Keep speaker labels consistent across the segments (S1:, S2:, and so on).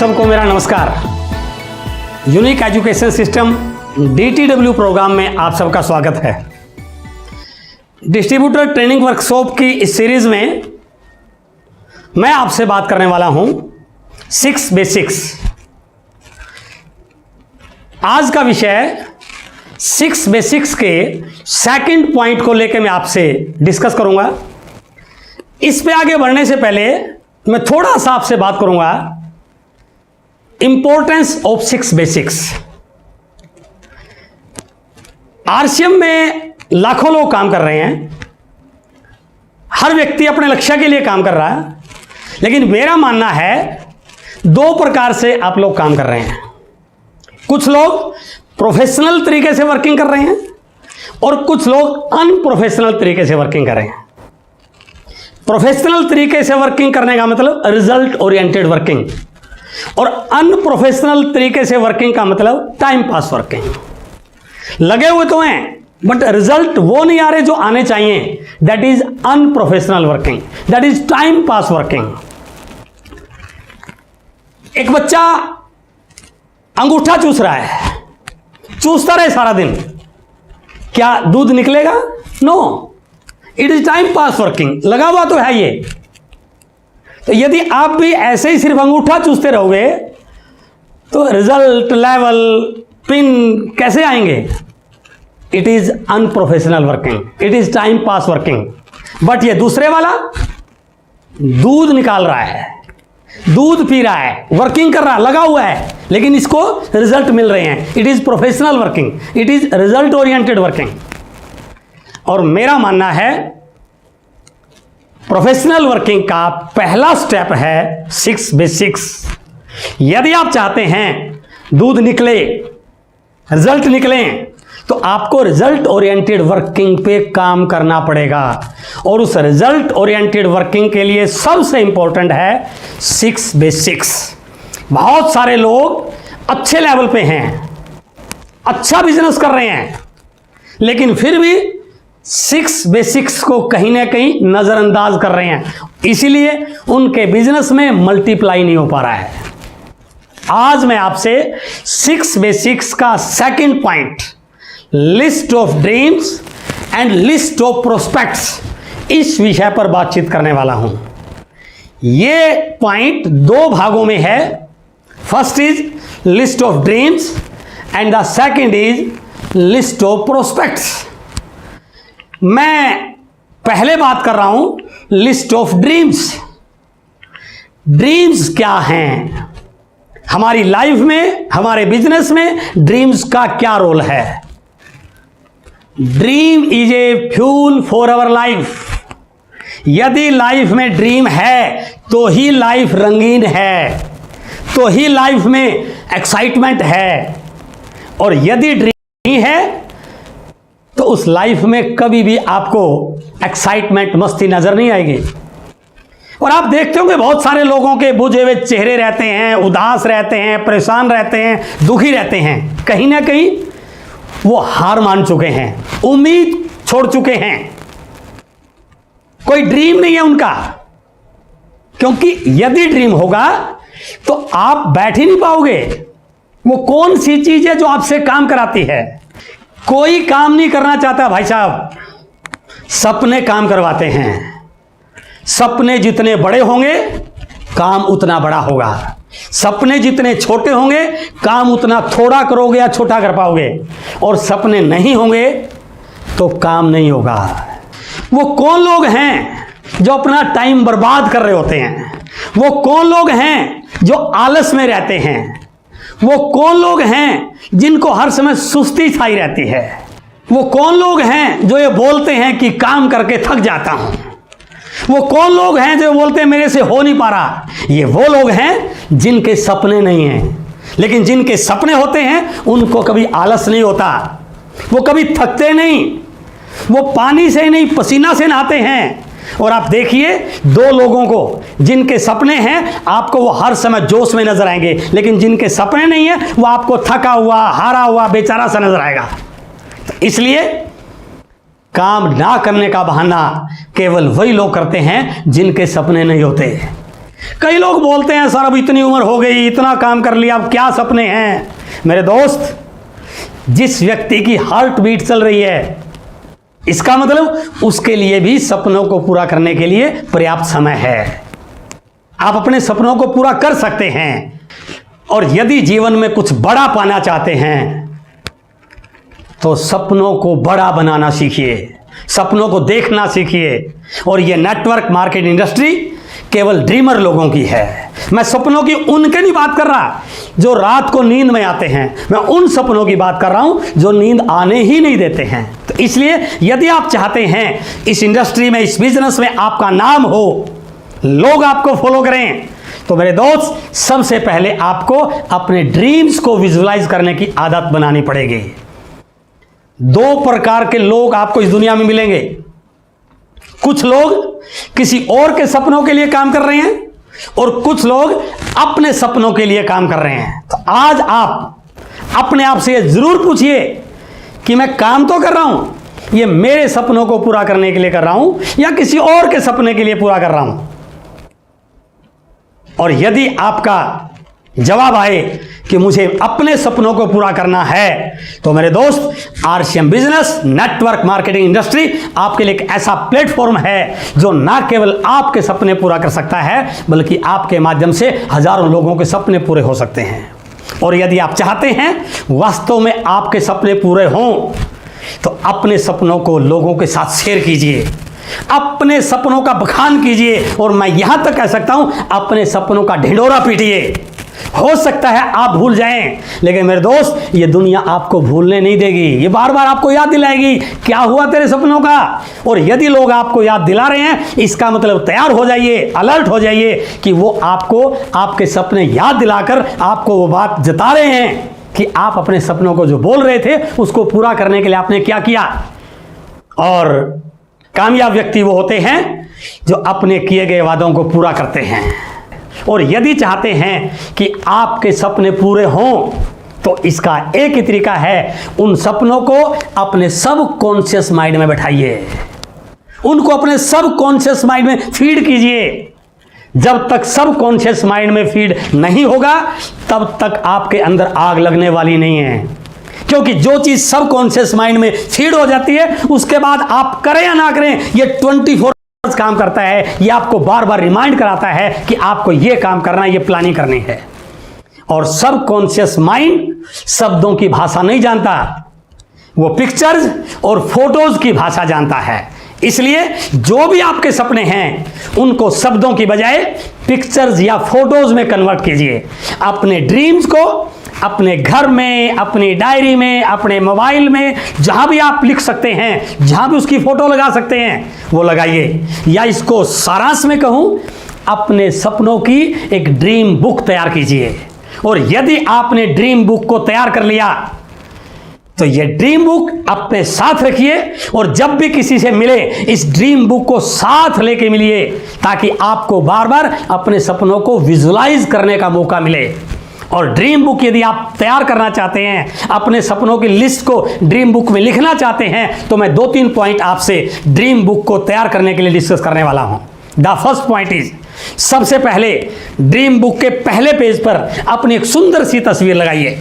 S1: सबको मेरा नमस्कार। Unique education system DTW programme में आप सबका स्वागत है। डिस्ट्रीब्यूटर ट्रेनिंग वर्कशॉप की इस सीरीज में मैं आपसे बात करने वाला हूं 6 बेसिक्स। आज का विषय 6 बेसिक्स के सेकंड पॉइंट को लेकर मैं आपसे डिस्कस करूंगा। इस पे आगे बढ़ने से पहले मैं थोड़ा सा आपसे बात करूंगा इंपॉर्टेंस ऑफ 6 बेसिक्स। RCM में लाखों लोग काम कर रहे हैं, हर व्यक्ति अपने लक्ष्य के लिए काम कर रहा है, लेकिन मेरा मानना है 2 प्रकार से आप लोग काम कर रहे हैं। कुछ लोग प्रोफेशनल तरीके से वर्किंग कर रहे हैं और कुछ लोग अनप्रोफेशनल तरीके से वर्किंग कर रहे हैं। प्रोफेशनल तरीके से वर्किंग करने का मतलब रिजल्ट ओरिएंटेड वर्किंग, और अनप्रोफेशनल तरीके से वर्किंग का मतलब टाइम पास वर्किंग। लगे हुए तो हैं बट रिजल्ट वो नहीं आ रहे जो आने चाहिए, that is unprofessional working, that is time pass working. एक बच्चा अंगूठा चूस रहा है, चूसता रहे सारा दिन, क्या दूध निकलेगा? No, it is time pass working, लगा हुआ तो है ये। तो यदि आप भी ऐसे ही सिर्फ अंगूठा चूसते रहोगे तो रिजल्ट, लेवल, पिन कैसे आएंगे? It is unprofessional working, it is time pass working. But ये दूसरे वाला दूध निकाल रहा है, दूध पी रहा है, वर्किंग कर रहा है, लगा हुआ है, लेकिन इसको रिजल्ट मिल रहे हैं। It is professional working, it is result oriented working. और मेरा मानना है प्रोफेशनल वर्किंग का पहला स्टेप है 6 बेसिक्स। यदि आप चाहते हैं दूध निकले, रिजल्ट निकले, तो आपको रिजल्ट ओरिएंटेड वर्किंग पे काम करना पड़ेगा। और उस रिजल्ट ओरिएंटेड वर्किंग के लिए सबसे इंपॉर्टेंट है 6 बेसिक्स। बहुत सारे लोग अच्छे लेवल पे हैं, अच्छा बिजनेस कर रहे हैं, लेकिन फिर भी 6 बेसिक्स को कहीं ना कहीं नजरअंदाज कर रहे हैं, इसीलिए उनके बिजनेस में मल्टीप्लाई नहीं हो पा रहा है। आज मैं आपसे 6 बेसिक्स का second point, list of dreams and list of prospects, इस विषय पर बातचीत करने वाला हूं। ये पॉइंट 2 भागों में है। First is list of dreams and the second is list of prospects. मैं पहले बात कर रहा हूं लिस्ट ऑफ ड्रीम्स। ड्रीम्स क्या हैं हमारी लाइफ में, हमारे बिजनेस में ड्रीम्स का क्या रोल है? Dream is a fuel for our life. यदि लाइफ में ड्रीम है तो ही लाइफ रंगीन है, तो ही लाइफ में एक्साइटमेंट है। और यदि ड्रीम नहीं है तो उस लाइफ में कभी भी आपको एक्साइटमेंट, मस्ती नजर नहीं आएगी। और आप देखते होंगे बहुत सारे लोगों के बुझे हुए चेहरे रहते हैं, उदास रहते हैं, परेशान रहते हैं, दुखी रहते हैं। कहीं ना कहीं वो हार मान चुके हैं, उम्मीद छोड़ चुके हैं, कोई ड्रीम नहीं है उनका। क्योंकि यदि ड्रीम होगा तो आप बैठ ही नहीं पाओगे। वो कौन सी चीज है जो आपसे काम कराती है? कोई काम नहीं करना चाहता भाई साहब, सपने काम करवाते हैं। सपने जितने बड़े होंगे काम उतना बड़ा होगा, सपने जितने छोटे होंगे काम उतना थोड़ा करोगे या छोटा कर पाओगे, और सपने नहीं होंगे तो काम नहीं होगा। वो कौन लोग हैं जो अपना टाइम बर्बाद कर रहे होते हैं? वो कौन लोग हैं जो आलस में रहते हैं? वो कौन लोग हैं जिनको हर समय सुस्ती छाई रहती है? वो कौन लोग हैं जो ये बोलते हैं कि काम करके थक जाता हूं? वो कौन लोग हैं जो बोलते हैं मेरे से हो नहीं पा रहा? ये वो लोग हैं जिनके सपने नहीं हैं, लेकिन जिनके सपने होते हैं उनको कभी आलस नहीं होता, वो कभी थकते नहीं, वो पानी से नहीं पसीना से नहाते हैं। और आप देखिए 2 लोगों को जिनके सपने हैं आपको वो हर समय जोश में नजर आएंगे, लेकिन जिनके सपने नहीं है वो आपको थका हुआ, हारा हुआ, बेचारा सा नजर आएगा। तो इसलिए काम ना करने का बहाना केवल वही लोग करते हैं जिनके सपने नहीं होते। कई लोग बोलते हैं सर अब इतनी उम्र हो गई, इतना काम कर लिया, अब क्या सपने हैं। मेरे दोस्त, जिस व्यक्ति की हार्ट बीट चल रही है, इसका मतलब उसके लिए भी सपनों को पूरा करने के लिए पर्याप्त समय है। आप अपने सपनों को पूरा कर सकते हैं। और यदि जीवन में कुछ बड़ा पाना चाहते हैं तो सपनों को बड़ा बनाना सीखिए, सपनों को देखना सीखिए। और यह नेटवर्क मार्केट इंडस्ट्री केवल ड्रीमर लोगों की है। मैं सपनों की उनके नहीं बात कर रहा जो रात को नींद में आते हैं, मैं उन सपनों की बात कर रहा हूं जो नींद आने ही नहीं देते हैं। तो इसलिए यदि आप चाहते हैं इस इंडस्ट्री में, इस बिजनेस में आपका नाम हो, लोग आपको फॉलो करें, तो मेरे दोस्त सबसे पहले आपको अपने ड्रीम्स को विजुलाइज करने की आदत बनानी पड़ेगी। दो प्रकार के लोग आपको इस दुनिया में मिलेंगे। कुछ लोग किसी और के सपनों के लिए काम कर रहे हैं और कुछ लोग अपने सपनों के लिए काम कर रहे हैं। तो आज आप अपने आप से जरूर पूछिए कि मैं काम तो कर रहा हूं, ये मेरे सपनों को पूरा करने के लिए कर रहा हूं या किसी और के सपने के लिए पूरा कर रहा हूं। और यदि आपका जवाब आए कि मुझे अपने सपनों को पूरा करना है, तो मेरे दोस्त RCM business network marketing industry आपके लिए एक ऐसा प्लेटफॉर्म है जो ना केवल आपके सपने पूरा कर सकता है, बल्कि आपके माध्यम से हजारों लोगों के सपने पूरे हो सकते हैं। और यदि आप चाहते हैं वास्तव में आपके सपने पूरे हों, तो अपने सपनों को लोगों के साथ शेयर कीजिए, अपने सपनों का बखान कीजिए, और मैं यहां तक कह सकता हूं अपने सपनों का ढिंढोरा पीटिए। हो सकता है आप भूल जाएं, लेकिन मेरे दोस्त ये दुनिया आपको भूलने नहीं देगी। ये बार बार आपको याद दिलाएगी क्या हुआ तेरे सपनों का। और यदि लोग आपको याद दिला रहे हैं, इसका मतलब तैयार हो जाइए, अलर्ट हो जाइए कि वो आपको आपके सपने याद दिलाकर आपको वो बात जता रहे हैं कि आप अपने सपनों को जो बोल रहे थे उसको पूरा करने के लिए आपने क्या किया। और कामयाब व्यक्ति वो होते हैं जो अपने किए गए वादों को पूरा करते हैं। और यदि चाहते हैं कि आपके सपने पूरे हों, तो इसका एक ही तरीका है, उन सपनों को अपने सब कॉन्शियस माइंड में बैठाइए, उनको अपने सब कॉन्शियस माइंड में फीड कीजिए। जब तक सब कॉन्शियस माइंड में फीड नहीं होगा, तब तक आपके अंदर आग लगने वाली नहीं है। क्योंकि जो चीज सब कॉन्शियस माइंड में फीड हो जाती है, उसके बाद आप करें या ना करें, ये 24 काम करता है। ये आपको बार बार रिमाइंड कराता है कि आपको ये काम करना है, ये प्लानिंग करनी है। और सब कॉन्शियस माइंड शब्दों की भाषा नहीं जानता, वो पिक्चर्स और फोटोज की भाषा जानता है। इसलिए जो भी आपके सपने हैं उनको शब्दों की बजाय पिक्चर्स या फोटोज में कन्वर्ट कीजिए। अपने ड्रीम्स को अपने घर में, अपनी डायरी में, अपने मोबाइल में, जहां भी आप लिख सकते हैं, जहां भी उसकी फोटो लगा सकते हैं वो लगाइए। या इसको सारांश में कहूं, अपने सपनों की एक ड्रीम बुक तैयार कीजिए। और यदि आपने ड्रीम बुक को तैयार कर लिया, तो ये ड्रीम बुक अपने साथ रखिए और जब भी किसी से मिले इस ड्रीम बुक को साथ लेके मिलिए, ताकि आपको बार बार अपने सपनों को विजुलाइज करने का मौका मिले। और ड्रीम बुक यदि आप तैयार करना चाहते हैं, अपने सपनों की लिस्ट को ड्रीम बुक में लिखना चाहते हैं, तो मैं 2-3 पॉइंट आपसे ड्रीम बुक को तैयार करने के लिए डिस्कस करने वाला हूं। द फर्स्ट पॉइंट इज, सबसे पहले ड्रीम बुक के पहले पेज पर अपनी एक सुंदर सी तस्वीर लगाइए,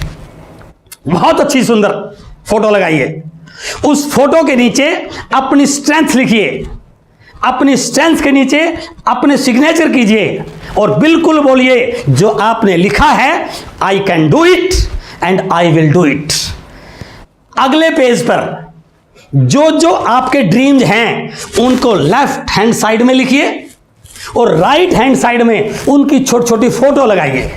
S1: बहुत अच्छी सुंदर फोटो लगाइए। उस फोटो के नीचे अपनी स्ट्रेंथ लिखिए, अपनी स्ट्रेंथ के नीचे अपने सिग्नेचर कीजिए और बिल्कुल बोलिए जो आपने लिखा है, I can do it and I will do it. अगले पेज पर जो जो आपके ड्रीम्स हैं उनको लेफ्ट हैंड साइड में लिखिए और राइट हैंड साइड में उनकी छोटी छोटी फोटो लगाइए।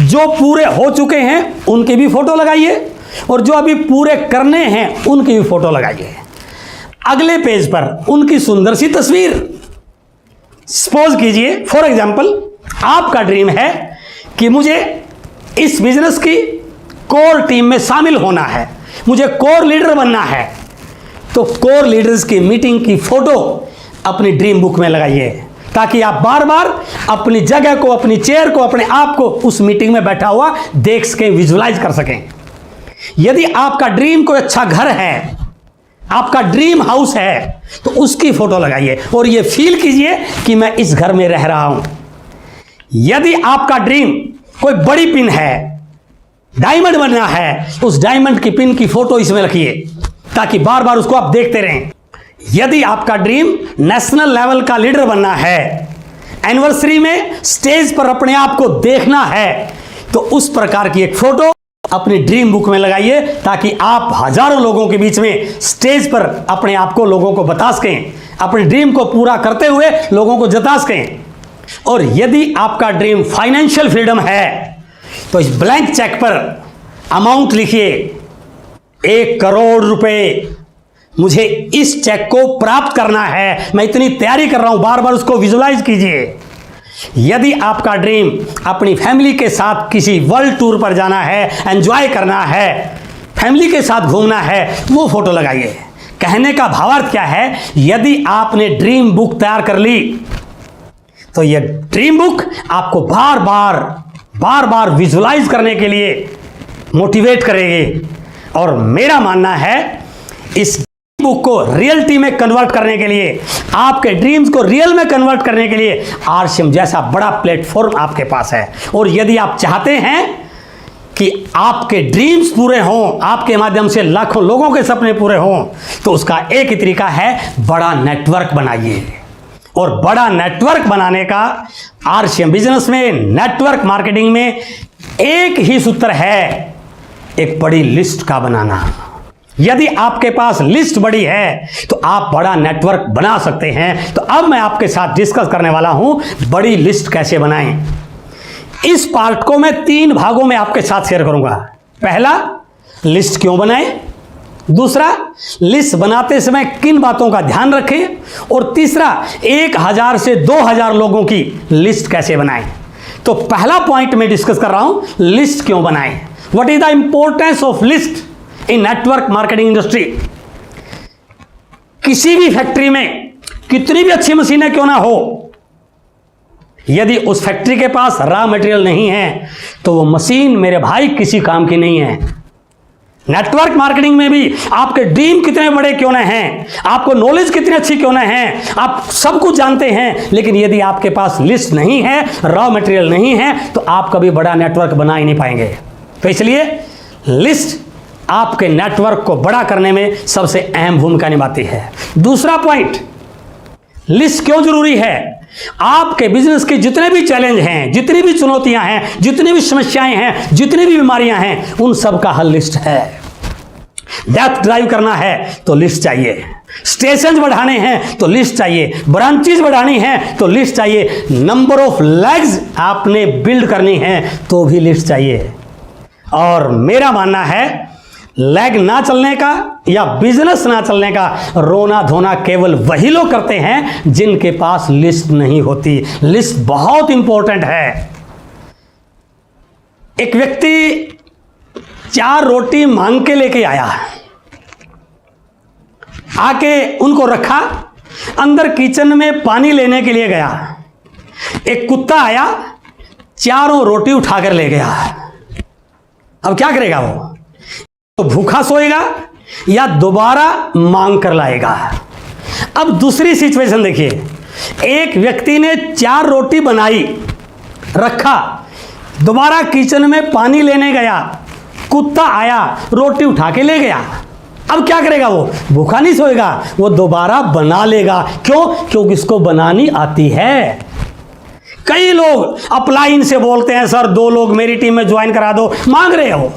S1: जो पूरे हो चुके हैं उनकी भी फोटो लगाइए और जो अभी पूरे करने हैं उनकी भी फोटो लगाइए। अगले पेज पर उनकी सुंदर सी तस्वीर। सपोज कीजिए, फॉर एग्जाम्पल, आपका ड्रीम है कि मुझे इस बिजनेस की कोर टीम में शामिल होना है, मुझे कोर लीडर बनना है। तो कोर लीडर्स की मीटिंग की फोटो अपनी ड्रीम बुक में लगाइए, ताकि आप बार बार अपनी जगह को, अपनी चेयर को, अपने आप को उस मीटिंग में बैठा हुआ देख सकें, विजुलाइज कर सकें। यदि आपका ड्रीम कोई अच्छा घर है, आपका ड्रीम हाउस है, तो उसकी फोटो लगाइए और ये फील कीजिए कि मैं इस घर में रह रहा हूं। यदि आपका ड्रीम कोई बड़ी पिन है, डायमंड बनना है, उस डायमंड की पिन की फोटो इसमें रखिए ताकि बार बार उसको आप देखते रहें। यदि आपका ड्रीम नेशनल लेवल का लीडर बनना है, एनिवर्सरी में स्टेज पर अपने आप को देखना है, तो उस प्रकार की एक फोटो अपनी ड्रीम बुक में लगाइए ताकि आप हजारों लोगों के बीच में स्टेज पर अपने आप को लोगों को बता सकें, अपने ड्रीम को पूरा करते हुए लोगों को जता सकें। और यदि आपका ड्रीम फाइनेंशियल फ्रीडम है तो इस ब्लैंक चेक पर अमाउंट लिखिए, 1 करोड़ रुपए मुझे इस चेक को प्राप्त करना है, मैं इतनी तैयारी कर रहा हूं, बार बार उसको विजुलाइज कीजिए। यदि आपका ड्रीम अपनी फैमिली के साथ किसी वर्ल्ड टूर पर जाना है, एंजॉय करना है, फैमिली के साथ घूमना है, वो फोटो लगाइए। कहने का भावार्थ क्या है, यदि आपने ड्रीम बुक तैयार कर ली तो यह ड्रीम बुक आपको बार बार विजुलाइज करने के लिए मोटिवेट करेगी। और मेरा मानना है इस बुक को रियलिटी में कन्वर्ट करने के लिए, आपके ड्रीम्स को रियल में कन्वर्ट करने के लिए आरसीएम जैसा बड़ा प्लेटफॉर्म आपके पास है। और यदि आप चाहते हैं कि आपके ड्रीम्स पूरे हों, आपके माध्यम से लाखों लोगों के सपने पूरे हों, तो उसका एक ही तरीका है, बड़ा नेटवर्क बनाइए। और बड़ा नेटवर्क बनाने का आरसीएम बिजनेस में, नेटवर्क मार्केटिंग में एक ही सूत्र है, एक बड़ी लिस्ट का बनाना। यदि आपके पास लिस्ट बड़ी है तो आप बड़ा नेटवर्क बना सकते हैं। तो अब मैं आपके साथ डिस्कस करने वाला हूं बड़ी लिस्ट कैसे बनाएं। इस पार्ट को मैं 3 भागों में आपके साथ शेयर करूंगा। पहला, लिस्ट क्यों बनाएं, दूसरा, लिस्ट बनाते समय किन बातों का ध्यान रखें, और तीसरा, 1000 से 2000 लोगों की लिस्ट कैसे बनाएं। तो पहला पॉइंट मैं डिस्कस कर रहा हूं, लिस्ट क्यों बनाएं। What is the importance of list in network marketing industry. किसी भी फैक्ट्री में कितनी भी अच्छी मशीनें क्यों ना हो, यदि उस फैक्ट्री के पास रॉ मटेरियल नहीं है तो वो मशीन मेरे भाई किसी काम की नहीं है। नेटवर्क मार्केटिंग में भी आपके ड्रीम कितने बड़े क्यों ना हैं, आपको नॉलेज कितनी अच्छी क्यों ना है, आप सब कुछ जानते हैं, लेकिन यदि आपके पास लिस्ट नहीं है, रॉ मटेरियल नहीं है, तो आप कभी बड़ा नेटवर्क बना ही नहीं पाएंगे। तो इसलिए लिस्ट आपके नेटवर्क को बड़ा करने में सबसे अहम भूमिका निभाती है। दूसरा पॉइंट, लिस्ट क्यों जरूरी है। आपके बिजनेस के जितने भी चैलेंज हैं, जितनी भी चुनौतियां हैं, जितनी भी समस्याएं हैं, जितनी भी बीमारियां हैं, उन सब का हल लिस्ट है। डेप्थ ड्राइव करना है तो लिस्ट चाहिए, स्टेशन बढ़ाने हैं तो लिस्ट चाहिए, ब्रांचेज बढ़ानी है तो लिस्ट चाहिए, नंबर ऑफ लेग्स आपने बिल्ड करनी है तो भी लिस्ट चाहिए। और मेरा मानना है, लेग ना चलने का या बिजनेस ना चलने का रोना धोना केवल वही लोग करते हैं जिनके पास लिस्ट नहीं होती। लिस्ट बहुत इंपॉर्टेंट है। एक व्यक्ति 4 रोटी मांग के लेके आया, आके उनको रखा, अंदर किचन में पानी लेने के लिए गया, एक कुत्ता आया, 4 रोटी उठाकर ले गया। अब क्या करेगा वो, तो भूखा सोएगा या दोबारा मांग कर लाएगा। अब दूसरी सिचुएशन देखिए, एक व्यक्ति ने 4 रोटी बनाई, रखा, दोबारा किचन में पानी लेने गया, कुत्ता आया, रोटी उठा के ले गया। अब क्या करेगा वो, भूखा नहीं सोएगा, वो दोबारा बना लेगा। क्यों, क्योंकि उसको बनानी आती है। कई लोग अपलाइन से बोलते हैं, सर 2 लोग मेरी टीम में ज्वाइन करा दो, मांग रहे हो,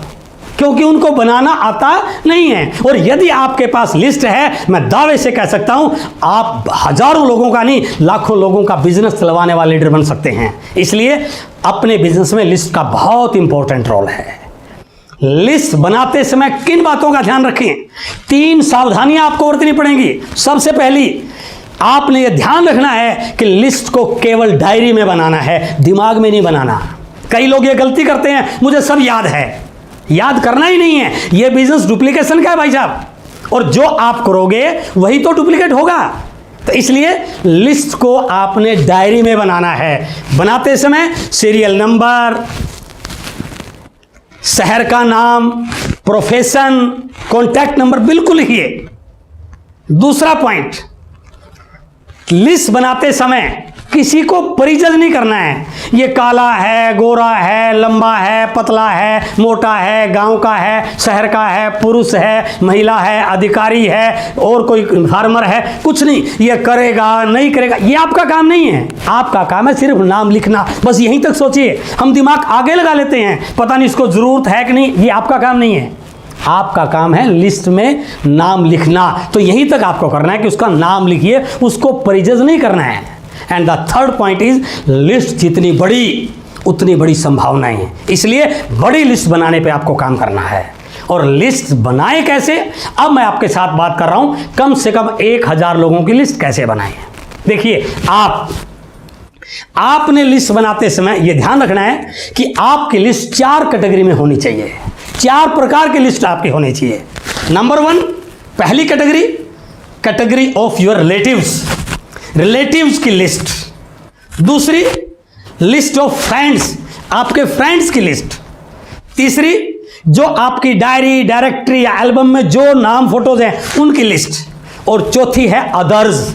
S1: क्योंकि उनको बनाना आता नहीं है। और यदि आपके पास लिस्ट है, मैं दावे से कह सकता हूं, आप हजारों लोगों का नहीं, लाखों लोगों का बिजनेस चलवाने वाले लीडर बन सकते हैं। इसलिए अपने बिजनेस में लिस्ट का बहुत इंपॉर्टेंट रोल है। लिस्ट बनाते समय किन बातों का ध्यान रखें, 3 सावधानियां आपको बरतनी पड़ेंगी। सबसे पहली, आपने यह ध्यान रखना है कि लिस्ट को केवल डायरी में बनाना है, दिमाग में नहीं बनाना। कई लोग ये गलती करते हैं, मुझे सब याद है, याद करना ही नहीं है। यह बिजनेस डुप्लीकेशन का है भाई साहब, और जो आप करोगे वही तो डुप्लीकेट होगा। तो इसलिए लिस्ट को आपने डायरी में बनाना है। बनाते समय सीरियल नंबर, शहर का नाम, प्रोफेशन, कॉन्टैक्ट नंबर बिल्कुल लिखिए। दूसरा पॉइंट, लिस्ट बनाते समय किसी को परिजज नहीं करना है। ये काला है, गोरा है, लंबा है, पतला है, मोटा है, गांव का है, शहर का है, पुरुष है, महिला है, अधिकारी है और कोई फार्मर है, कुछ नहीं। ये करेगा नहीं करेगा, ये आपका काम नहीं है। आपका काम है सिर्फ नाम लिखना, बस यहीं तक सोचिए। हम दिमाग आगे लगा लेते हैं, पता नहीं इसको जरूरत है कि नहीं, ये आपका काम नहीं है। आपका काम है लिस्ट में नाम लिखना, तो यहीं तक आपको करना है कि उसका नाम लिखिए, उसको परिजज नहीं करना है। And the third point is, list जितनी बड़ी उतनी बड़ी संभावनाएं हैं, इसलिए बड़ी लिस्ट बनाने पे आपको काम करना है। और लिस्ट बनाए कैसे, अब मैं आपके साथ बात कर रहा हूं, कम से कम 1000 लोगों की लिस्ट कैसे बनाएं। देखिए, आपने लिस्ट बनाते समय यह ध्यान रखना है कि आपकी लिस्ट 4 कैटेगरी में होनी चाहिए। 4 प्रकार की लिस्ट आपकी होनी चाहिए। नंबर 1, पहली category, category of your relatives की लिस्ट। दूसरी, लिस्ट ऑफ फ्रेंड्स, आपके फ्रेंड्स की लिस्ट। तीसरी, जो आपकी डायरी, डायरेक्टरी या एल्बम में जो नाम फोटोज हैं उनकी लिस्ट। और चौथी है अदर्स,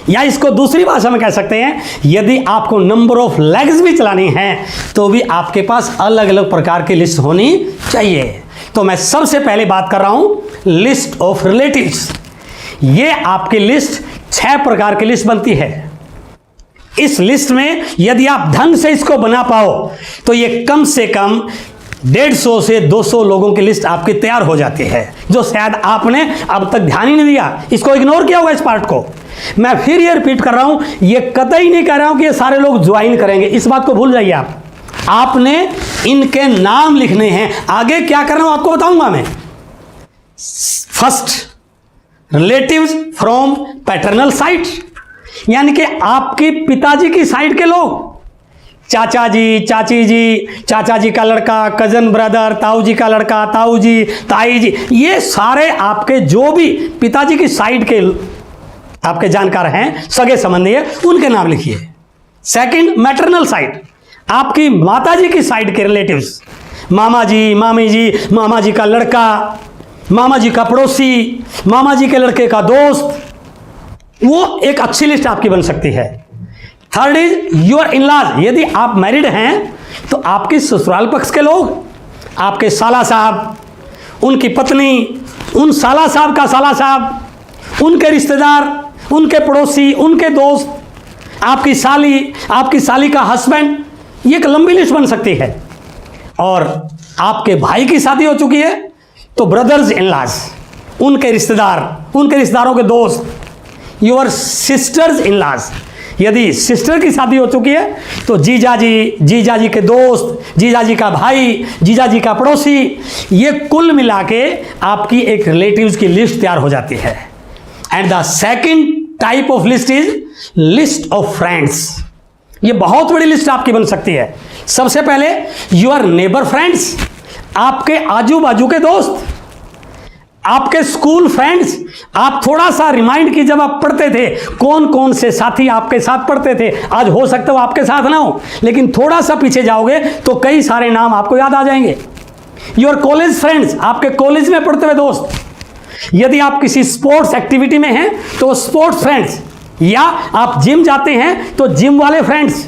S1: या इसको दूसरी भाषा में कह सकते हैं, यदि आपको नंबर ऑफ लेग्स भी चलानी है तो भी आपके पास अलग अलग प्रकार की लिस्ट होनी चाहिए। तो मैं सबसे पहले बात कर रहा हूं लिस्ट ऑफ रिलेटिव्स। ये आपकी लिस्ट 6 प्रकार की लिस्ट बनती है। इस लिस्ट में यदि आप ढंग से इसको बना पाओ तो ये कम से कम 150 से 200 लोगों की लिस्ट आपकी तैयार हो जाती है, जो शायद आपने अब तक ध्यान ही नहीं दिया, इसको इग्नोर किया होगा इस पार्ट को। मैं फिर ये रिपीट कर रहा हूं, ये कतई नहीं कह रहा हूं कि ये सारे लोग ज्वाइन करेंगे, इस बात को भूल जाइए आप। आपने इनके नाम लिखने हैं, आगे क्या करना है आपको बताऊंगा मैं। First, relatives from paternal side, यानी कि आपकी पिताजी की साइड के लोग, चाचा जी, चाची जी, चाचा जी का लड़का, कजन ब्रदर, ताऊ जी का लड़का, ताऊ जी, ताई जी, ये सारे आपके जो भी पिताजी की साइड के आपके जानकार हैं, सगे संबंधी है, उनके नाम लिखिए। सेकंड, मैटरनल साइड, आपकी माताजी की साइड के रिलेटिव्स, मामा जी, मामी जी, मामा जी का लड़का, मामा जी का पड़ोसी, मामा जी के लड़के का दोस्त, वो एक अच्छी लिस्ट आपकी बन सकती है। थर्ड इज योर इन-लॉज, यदि आप मैरिड हैं तो आपके ससुराल पक्ष के लोग, आपके साला साहब, उनकी पत्नी, उन साला साहब का साला साहब, उनके रिश्तेदार, उनके पड़ोसी, उनके दोस्त, आपकी साली का हस्बैंड, ये एक लंबी लिस्ट बन सकती है। और आपके भाई की शादी हो चुकी है तो ब्रदर्स इन-लॉज, उनके रिश्तेदार, उनके रिश्तेदारों के दोस्त, योर सिस्टर्स इन-लॉज, यदि सिस्टर की शादी हो चुकी है तो जीजा जी के दोस्त, जीजा जी का भाई, जीजा जी का पड़ोसी, ये कुल मिला के आपकी एक रिलेटिव्स की लिस्ट तैयार हो जाती है। And the second type of list is list of friends. ये बहुत बड़ी लिस्ट आपकी बन सकती है। सबसे पहले योर नेबर फ्रेंड्स, आपके आजू बाजू के दोस्त, आपके स्कूल फ्रेंड्स। आप थोड़ा सा रिमाइंड की, जब आप पढ़ते थे कौन कौन से साथी आपके साथ पढ़ते थे, आज हो सकता है वो आपके साथ ना हो, लेकिन थोड़ा सा पीछे जाओगे तो कई सारे नाम आपको याद आ जाएंगे। योर कॉलेज फ्रेंड्स, आपके कॉलेज में पढ़ते हुए दोस्त, यदि आप किसी स्पोर्ट्स एक्टिविटी में हैं तो स्पोर्ट्स फ्रेंड्स, या आप जिम जाते हैं तो जिम वाले फ्रेंड्स,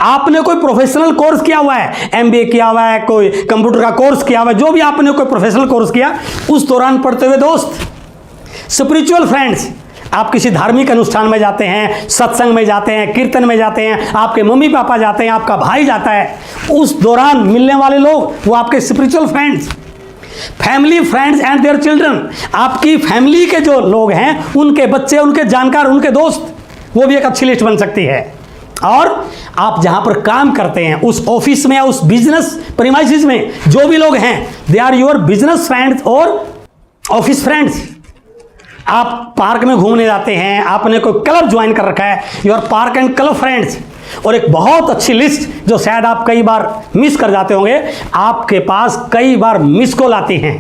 S1: आपने कोई प्रोफेशनल कोर्स किया हुआ है, एमबीए किया हुआ है, कोई कंप्यूटर का कोर्स किया हुआ है, जो भी आपने कोई प्रोफेशनल कोर्स किया उस दौरान पढ़ते हुए दोस्त। स्पिरिचुअल फ्रेंड्स, आप किसी धार्मिक अनुष्ठान में जाते हैं, सत्संग में जाते हैं, कीर्तन में जाते हैं, आपके मम्मी पापा जाते हैं, आपका भाई जाता है, उस दौरान मिलने वाले लोग वो आपके spiritual friends. Family friends and their children, आपकी फैमिली के जो लोग हैं, उनके बच्चे, उनके जानकार, उनके दोस्त, वो भी एक अच्छी लिस्ट बन सकती है। और आप जहां पर काम करते हैं, उस ऑफिस में या उस बिजनेस प्रीमाइसेस में जो भी लोग हैं, they are your business friends और ऑफिस फ्रेंड्स। आप पार्क में घूमने जाते हैं, आपने कोई क्लब ज्वाइन कर रखा है, your park and club friends. और एक बहुत अच्छी लिस्ट जो शायद आप कई बार मिस कर जाते होंगे, आपके पास कई बार मिस कॉल आती हैं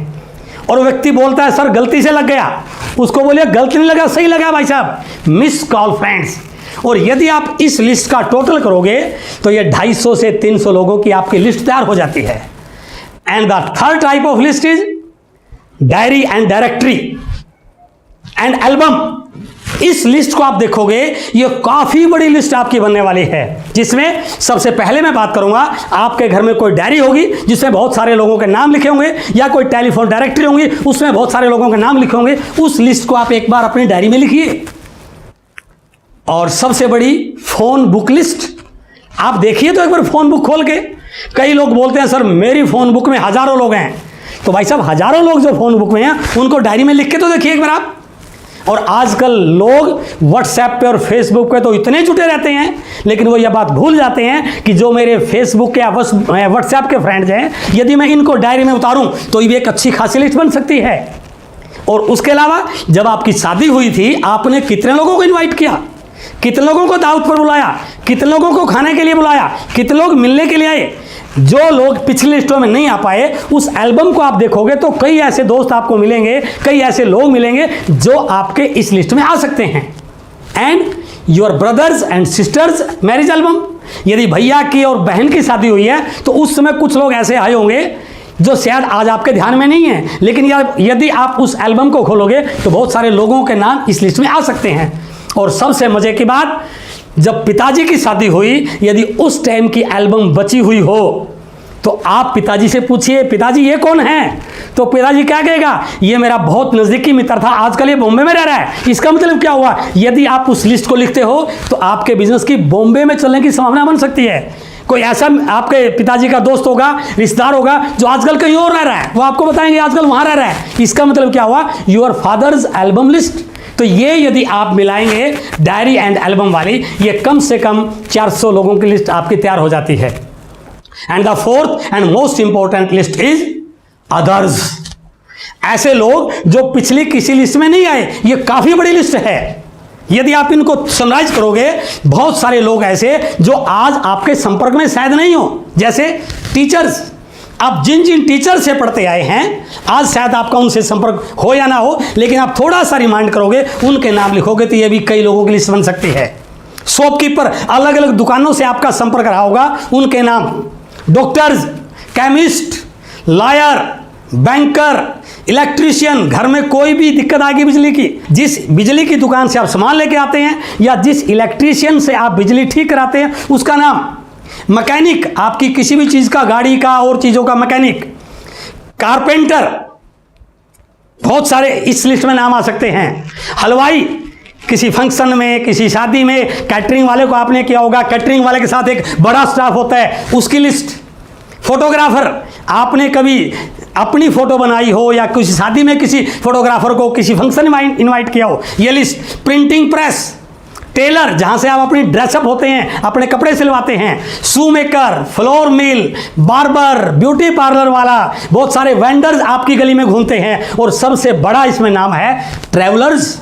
S1: और वो व्यक्ति बोलता है सर गलती से लग गया, उसको बोलिए गलती नहीं लगा, सही लगा भाई साहब, मिस कॉल फ्रेंड्स। और यदि आप इस लिस्ट का टोटल करोगे तो ये 250 से 300 लोगों की आपकी लिस्ट तैयार हो जाती है। And the third type of list is diary and directory and album. इस लिस्ट को आप देखोगे, ये काफी बड़ी लिस्ट आपकी बनने वाली है, जिसमें सबसे पहले मैं बात करूंगा, आपके घर में कोई डायरी होगी जिसमें बहुत सारे लोगों के नाम लिखे होंगे, या कोई टेलीफोन डायरेक्टरी होंगी उसमें बहुत सारे लोगों के नाम लिखे होंगे। उस लिस्ट को आप एक बार अपनी डायरी में लिखिए। और सबसे बड़ी फोन बुक लिस्ट आप देखिए तो एक बार फोन बुक खोल के। कई लोग बोलते हैं सर मेरी फोन बुक में हजारों लोग हैं, तो भाई साहब हजारों लोग जो फोन बुक में हैं उनको डायरी में लिख के तो देखिए एक बार आप। और आजकल लोग व्हाट्सएप पे और फेसबुक पे तो इतने जुटे रहते हैं, लेकिन वो यह बात भूल जाते हैं कि जो मेरे फेसबुक के व्हाट्सएप के फ्रेंड्स हैं, यदि मैं इनको डायरी में उतारूं तो ये एक अच्छी खासी लिस्ट बन सकती है। और उसके अलावा जब आपकी शादी हुई थी, आपने कितने लोगों को इन्वाइट किया, कितने लोगों को दावत पर बुलाया, कितने लोगों को खाने के लिए बुलाया, कितने लोग मिलने के लिए आए। जो लोग पिछली लिस्टों में नहीं आ पाए, उस एल्बम को आप देखोगे तो कई ऐसे दोस्त आपको मिलेंगे, कई ऐसे लोग मिलेंगे जो आपके इस लिस्ट में आ सकते हैं। And your brothers and sisters marriage album, यदि भैया की और बहन की शादी हुई है तो उस समय कुछ लोग ऐसे आए होंगे जो शायद आज आपके ध्यान में नहीं है, लेकिन यदि आप उस एल्बम को खोलोगे तो बहुत सारे लोगों के नाम इस लिस्ट में आ सकते हैं। और सबसे मजे की बात, जब पिताजी की शादी हुई, यदि उस टाइम की एल्बम बची हुई हो तो आप पिताजी से पूछिए पिताजी ये कौन है, तो पिताजी क्या कहेगा, ये मेरा बहुत नज़दीकी मित्र था, आजकल ये बॉम्बे में रह रहा है। इसका मतलब क्या हुआ, यदि आप उस लिस्ट को लिखते हो तो आपके बिजनेस की बॉम्बे में चलने की संभावना बन सकती है। कोई ऐसा आपके पिताजी का दोस्त होगा, रिश्तेदार होगा जो आजकल कहीं और रह रहा है, वो आपको बताएंगे आजकल वहां रह रहा है। इसका मतलब क्या हुआ, योर फादर्स एल्बम लिस्ट। तो ये यदि आप मिलाएंगे डायरी एंड एल्बम वाली, ये कम से कम 400 लोगों की लिस्ट आपकी तैयार हो जाती है। And the fourth and most important list is others. ऐसे लोग जो पिछली किसी लिस्ट में नहीं आए, ये काफी बड़ी लिस्ट है। यदि आप इनको समराइज करोगे, बहुत सारे लोग ऐसे जो आज आपके संपर्क में शायद नहीं हो, जैसे टीचर्स। आप जिन जिन टीचर से पढ़ते आए हैं, आज शायद आपका उनसे संपर्क हो या ना हो, लेकिन आप थोड़ा सा रिमाइंड करोगे, उनके नाम लिखोगे तो ये भी कई लोगों की लिस्ट बन सकती है। शॉपकीपर, अलग अलग दुकानों से आपका संपर्क रहा होगा, उनके नाम। Doctors, chemist, lawyer, banker, electrician, घर में कोई भी दिक्कत आएगी बिजली की, जिस बिजली की दुकान से आप सामान लेके आते हैं या जिस इलेक्ट्रीशियन से आप बिजली ठीक कराते हैं उसका नाम। मैकेनिक, आपकी किसी भी चीज का, गाड़ी का और चीजों का मैकेनिक। कारपेंटर, बहुत सारे इस लिस्ट में नाम आ सकते हैं। हलवाई, किसी फंक्शन में, किसी शादी में कैटरिंग वाले को आपने किया होगा, कैटरिंग वाले के साथ एक बड़ा स्टाफ होता है, उसकी लिस्ट। फोटोग्राफर, आपने कभी अपनी फोटो बनाई हो या किसी शादी में किसी फोटोग्राफर को किसी फंक्शन में इनवाइट किया हो, ये लिस्ट। प्रिंटिंग प्रेस, टेलर, जहां से आप अपनी ड्रेसअप होते हैं, अपने कपड़े सिलवाते हैं। शू maker, flour mill, barber, beauty parlour वाला, बहुत सारे वेंडर्स आपकी गली में घूमते हैं। और सबसे बड़ा इसमें नाम है ट्रैवलर्स,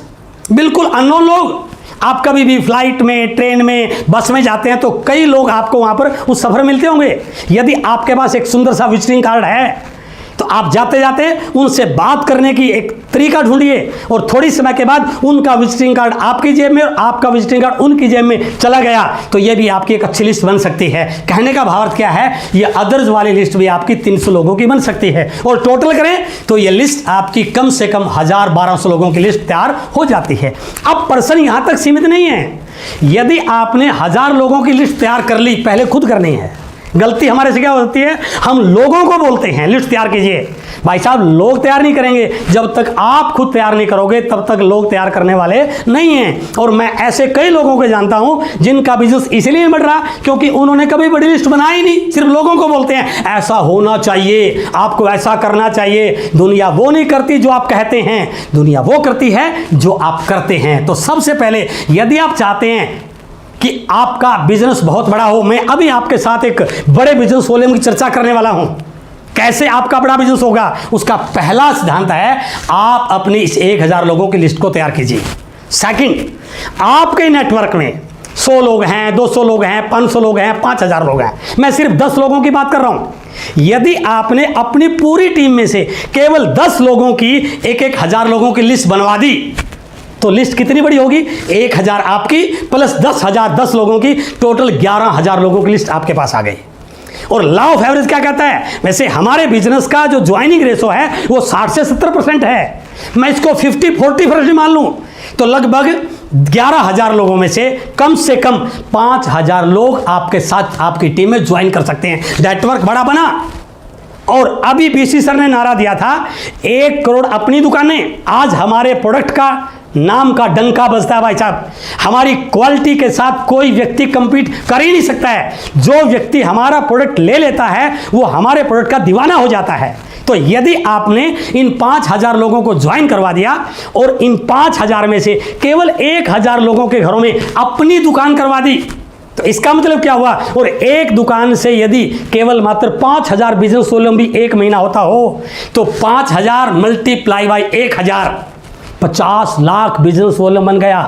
S1: बिल्कुल अननोन लोग। आप कभी भी फ्लाइट में, ट्रेन में, बस में जाते हैं तो कई लोग आपको वहां पर उस सफर मिलते होंगे। यदि आपके पास एक सुंदर सा विजिटिंग कार्ड है तो आप जाते जाते उनसे बात करने की एक तरीका ढूंढिए, और थोड़ी समय के बाद उनका विजिटिंग कार्ड आपकी जेब में और आपका विजिटिंग कार्ड उनकी जेब में चला गया, तो ये भी आपकी एक अच्छी लिस्ट बन सकती है। कहने का भावार्थ क्या है, ये अदर्स वाली लिस्ट भी आपकी 300 लोगों की बन सकती है। और टोटल करें तो ये लिस्ट आपकी कम से कम 1000-1200 लोगों की लिस्ट तैयार हो जाती है। अब पर्सन यहां तक सीमित नहीं है। यदि आपने 1000 लोगों की लिस्ट तैयार कर ली, पहले खुद करनी है। गलती हमारे से क्या होती है, हम लोगों को बोलते हैं लिस्ट तैयार कीजिए। भाई साहब, लोग तैयार नहीं करेंगे जब तक आप खुद तैयार नहीं करोगे, तब तक लोग तैयार करने वाले नहीं हैं। और मैं ऐसे कई लोगों को जानता हूं जिनका बिजनेस इसलिए नहीं बढ़ रहा क्योंकि उन्होंने कभी बड़ी लिस्ट बनाई नहीं, सिर्फ लोगों को बोलते हैं ऐसा होना चाहिए, आपको ऐसा करना चाहिए। दुनिया वो नहीं करती जो आप कहते हैं, दुनिया वो करती है जो आप करते हैं। तो सबसे पहले यदि आप चाहते हैं कि आपका बिजनेस बहुत बड़ा हो, मैं अभी आपके साथ एक बड़े बिजनेस वॉल्यूम की चर्चा करने वाला हूं। कैसे आपका बड़ा बिजनेस होगा, उसका पहला सिद्धांत है आप अपनी इस 1000 लोगों की लिस्ट को तैयार कीजिए। सेकंड, आपके नेटवर्क में 100 लोग हैं, 200 लोग हैं, 500 लोग हैं, 5000 लोग हैं, मैं सिर्फ 10 लोगों की बात कर रहा हूं। यदि आपने अपनी पूरी टीम में से केवल 10 लोगों की 1-1000 लोगों की लिस्ट बनवा दी तो लिस्ट कितनी बड़ी होगी, 1000 आपकी प्लस 10,000 10 लोगों की, टोटल 11,000 लोगों की लिस्ट आपके पास आ गई। और लॉ ऑफ एवरेज क्या कहता है, वैसे हमारे बिजनेस का जो ज्वाइनिंग रेशो है वो 60 से 70% है। मैं इसको 50-40% मान लूं तो लगभग 11,000 लोगों में से कम 5,000 लोग आपके साथ आपकी टीम में ज्वाइन कर सकते हैं। नेटवर्क बड़ा बना। और अभी बीसी सर ने नारा दिया था 1 करोड़ अपनी दुकानें। आज हमारे प्रोडक्ट का नाम का डंका बजता है भाई साहब। हमारी क्वालिटी के साथ कोई व्यक्ति कंपीट कर ही नहीं सकता है। जो व्यक्ति हमारा प्रोडक्ट ले लेता है वो हमारे प्रोडक्ट का दीवाना हो जाता है। तो यदि आपने इन 5,000 लोगों को ज्वाइन करवा दिया और इन 5,000 में से केवल 1,000 लोगों के घरों में अपनी दुकान करवा दी, तो इसका मतलब क्या हुआ? और एक दुकान से यदि केवल मात्र 5,000 बिजनेस वॉल्यूम भी एक महीना होता हो तो 5,000 multiply by 1,000 50 lakh business volume बन गया।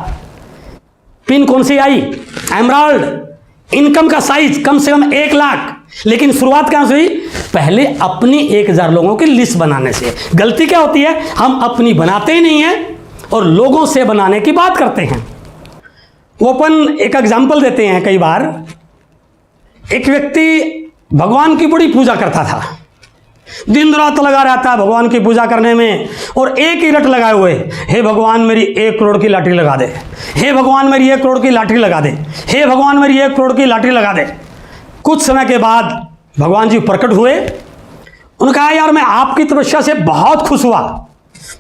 S1: पिन कौन सी आई? एमराल्ड। इनकम का साइज कम से कम 1 लाख। लेकिन शुरुआत कहां से हुई? पहले अपनी 1,000 लोगों की लिस्ट बनाने से। गलती क्या होती है? हम अपनी बनाते ही नहीं है और लोगों से बनाने की बात करते हैं। वो अपन एक एग्जाम्पल देते हैं। कई बार एक व्यक्ति भगवान की बड़ी पूजा करता था, दिन रात लगा रहता है भगवान की पूजा करने में, और एक ही रट लगाए हुए, हे भगवान मेरी 1 करोड़ की लॉटरी लगा दे, हे भगवान मेरी 1 करोड़ की लॉटरी लगा दे, हे भगवान मेरी 1 करोड़ की लॉटरी लगा दे। कुछ समय के बाद भगवान जी प्रकट हुए। उन्होंने कहा यार मैं आपकी तपस्या से बहुत खुश हुआ,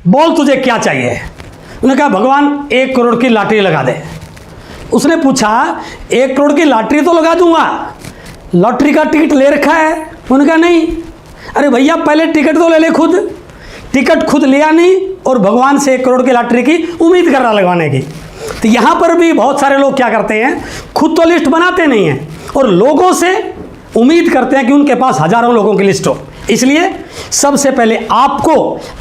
S1: बोल तुझे क्या चाहिए? उन्होंने कहा भगवान 1 करोड़ की लॉटरी लगा दे। उसने पूछा 1 करोड़ की लॉटरी तो लगा दूंगा, लॉटरी का टिकट ले रखा है? उन्होंने कहा नहीं। अरे भैया पहले टिकट तो ले ले खुद। टिकट खुद लिया नहीं और भगवान से 1 करोड़ की लॉटरी की उम्मीद कर रहा लगवाने की। तो यहाँ पर भी बहुत सारे लोग क्या करते हैं, खुद तो लिस्ट बनाते नहीं हैं और लोगों से उम्मीद करते हैं कि उनके पास हजारों लोगों की लिस्ट हो। इसलिए सबसे पहले आपको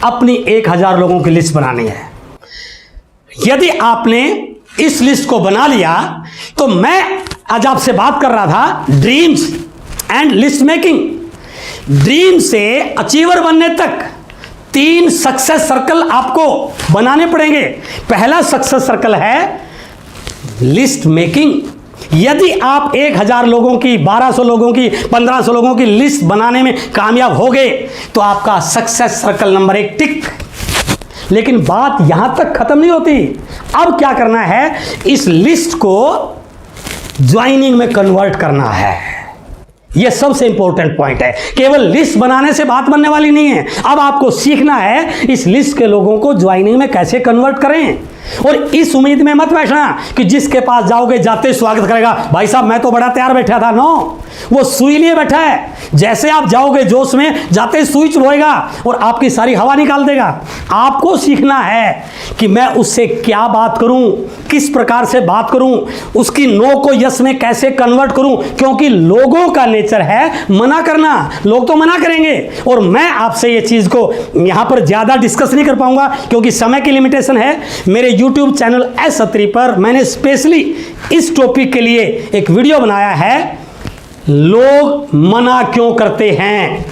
S1: अपनी 1,000 लोगों की लिस्ट बनानी है। यदि आपने इस लिस्ट को बना लिया तो मैं आज आपसे बात कर रहा था dreams and list making. Dream से अचीवर बनने तक 3 सक्सेस सर्कल आपको बनाने पड़ेंगे। पहला सक्सेस सर्कल है लिस्ट मेकिंग। यदि आप 1,000 लोगों की, 1,200 लोगों की, 1,500 लोगों की लिस्ट बनाने में कामयाब हो गए तो आपका सक्सेस सर्कल नंबर 1 टिक। लेकिन बात यहां तक खत्म नहीं होती। अब क्या करना है? इस लिस्ट को ज्वाइनिंग में कन्वर्ट करना है। यह सबसे इंपॉर्टेंट पॉइंट है। केवल लिस्ट बनाने से बात बनने वाली नहीं है। अब आपको सीखना है इस लिस्ट के लोगों को ज्वाइनिंग में कैसे कन्वर्ट करें। और इस उम्मीद में मत बैठना कि जिसके पास जाओगे जाते स्वागत करेगा, भाई साहब मैं तो बड़ा तैयार बैठा था। नो, वो सुई लिए बैठा है। जैसे आप जाओगे जोश में, जाते सुई चुभेगा और आपकी सारी हवा निकाल देगा। आपको सीखना है कि मैं उससे क्या बात करूं, किस प्रकार से बात करूं, उसकी नो को यस में कैसे कन्वर्ट करूं। क्योंकि लोगों का नेचर है मना करना। लोग तो मना करेंगे और मैं आपसे ये चीज को यहां पर ज्यादा डिस्कस नहीं कर पाऊंगा क्योंकि समय की लिमिटेशन है। मेरे YouTube चैनल एस अत्री पर मैंने स्पेशली इस टॉपिक के लिए एक वीडियो बनाया है, लोग मना क्यों करते हैं,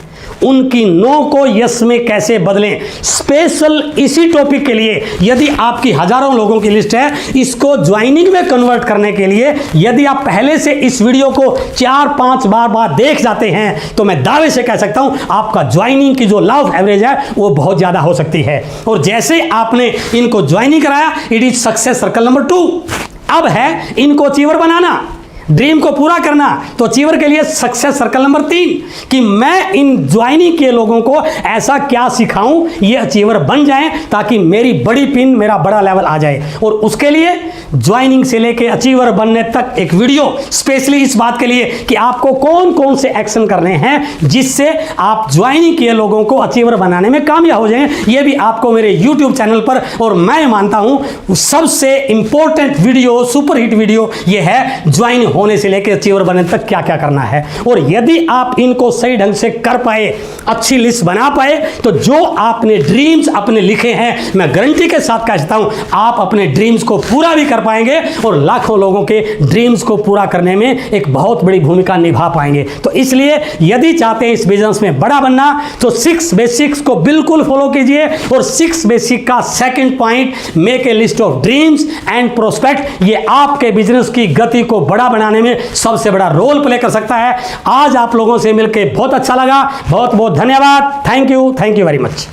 S1: उनकी नो को यस में कैसे बदलें। स्पेशल इसी टॉपिक के लिए यदि आपकी हजारों लोगों की लिस्ट है, इसको ज्वाइनिंग में कन्वर्ट करने के लिए यदि आप पहले से इस वीडियो को 4-5 बार देख जाते हैं तो मैं दावे से कह सकता हूं आपका ज्वाइनिंग की जो लॉ ऑफ एवरेज है वो बहुत ज्यादा हो सकती है। और जैसे आपने इनको ज्वाइनिंग कराया, it is success circle number 2। अब है इनको अचीवर बनाना, ड्रीम को पूरा करना। तो अचीवर के लिए सक्सेस सर्कल नंबर 3 कि मैं इन ज्वाइनिंग के लोगों को ऐसा क्या सिखाऊं ये अचीवर बन जाएं ताकि मेरी बड़ी पिन, मेरा बड़ा लेवल आ जाए। और उसके लिए ज्वाइनिंग से लेके अचीवर बनने तक एक वीडियो स्पेशली इस बात के लिए कि आपको कौन कौन से एक्शन करने हैं जिससे आप ज्वाइनिंग के लोगों को अचीवर बनाने में कामयाब हो जाएं। ये भी आपको मेरे YouTube चैनल पर, और मैं मानता हूं सबसे important video, super hit video ये है ज्वाइन होने से लेकर अचीवर बनने तक क्या क्या करना है। और यदि आप इनको सही ढंग से कर पाए, अच्छी लिस्ट बना पाए, तो जो आपने ड्रीम्स अपने लिखे हैं मैं गारंटी के साथ कहता हूं आप अपने ड्रीम्स को पूरा भी कर पाएंगे और लाखों लोगों के ड्रीम्स को पूरा करने में एक बहुत बड़ी भूमिका निभा पाएंगे। तो इसलिए यदि चाहते हैं इस बिजनेस में बड़ा बनना तो 6 बेसिक्स को बिल्कुल फॉलो कीजिए। और 6 बेसिक का second point, make a list of dreams and prospect, ये आपके बिजनेस की गति को बड़ा बनाने में सबसे बड़ा रोल प्ले कर सकता है। आज आप लोगों से मिलकर बहुत अच्छा लगा। बहुत बहुत धन्यवाद। Thank you very much.